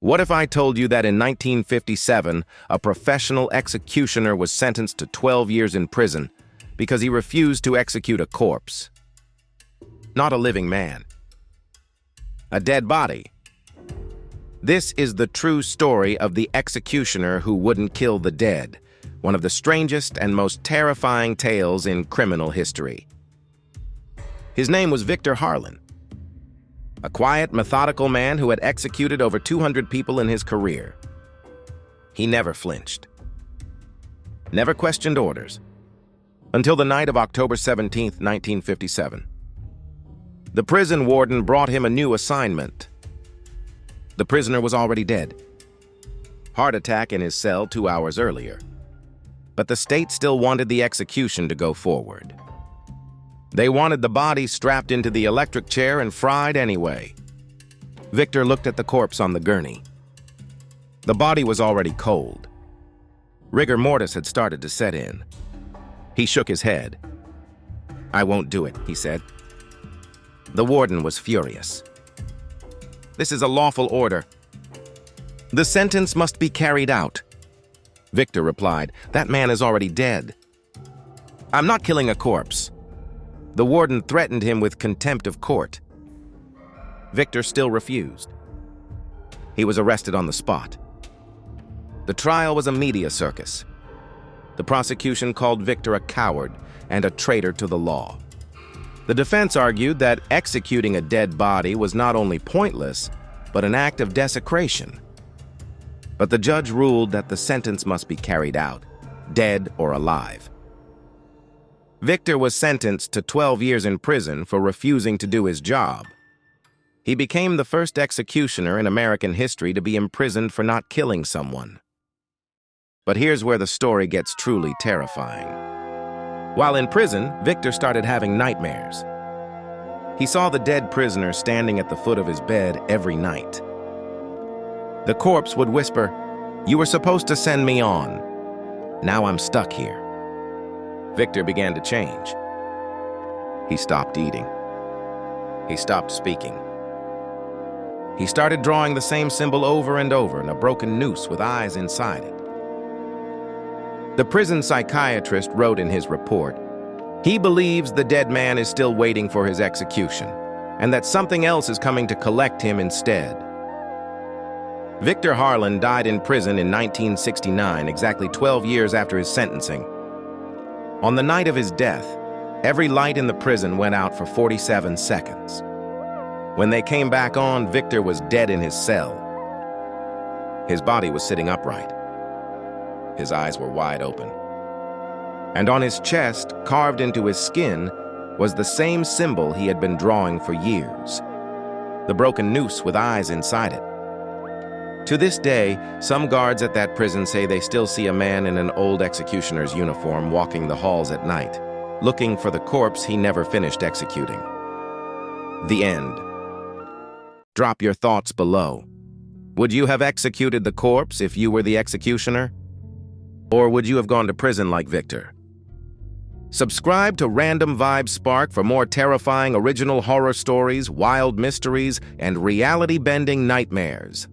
What if I told you that in 1957, a professional executioner was sentenced to 12 years in prison because he refused to execute a corpse? Not a living man. A dead body. This is the true story of the executioner who wouldn't kill the dead, one of the strangest and most terrifying tales in criminal history. His name was Victor Harlan, a quiet, methodical man who had executed over 200 people in his career. He never flinched, never questioned orders, until the night of October 17, 1957. The prison warden brought him a new assignment. The prisoner was already dead. Heart attack in his cell 2 hours earlier. But the state still wanted the execution to go forward. They wanted the body strapped into the electric chair and fried anyway. Victor looked at the corpse on the gurney. The body was already cold. Rigor mortis had started to set in. He shook his head. "I won't do it," he said. The warden was furious. "This is a lawful order. The sentence must be carried out." Victor replied, "That man is already dead." "I'm not killing a corpse." The warden threatened him with contempt of court. Victor still refused. He was arrested on the spot. The trial was a media circus. The prosecution called Victor a coward and a traitor to the law. The defense argued that executing a dead body was not only pointless, but an act of desecration. But the judge ruled that the sentence must be carried out, dead or alive. Victor was sentenced to 12 years in prison for refusing to do his job. He became the first executioner in American history to be imprisoned for not killing someone. But here's where the story gets truly terrifying. While in prison, Victor started having nightmares. He saw the dead prisoner standing at the foot of his bed every night. The corpse would whisper, "You were supposed to send me on. Now I'm stuck here." Victor began to change. He stopped eating. He stopped speaking. He started drawing the same symbol over and over in a broken noose with eyes inside it. The prison psychiatrist wrote in his report, "He believes the dead man is still waiting for his execution, and that something else is coming to collect him instead." Victor Harlan died in prison in 1969, exactly 12 years after his sentencing. On the night of his death, every light in the prison went out for 47 seconds. When they came back on, Victor was dead in his cell. His body was sitting upright. His eyes were wide open. And on his chest, carved into his skin, was the same symbol he had been drawing for years. The broken noose with eyes inside it. To this day, some guards at that prison say they still see a man in an old executioner's uniform walking the halls at night, looking for the corpse he never finished executing. The end. Drop your thoughts below. Would you have executed the corpse if you were the executioner? Or would you have gone to prison like Victor? Subscribe to Random Vibe Spark for more terrifying original horror stories, wild mysteries, and reality-bending nightmares.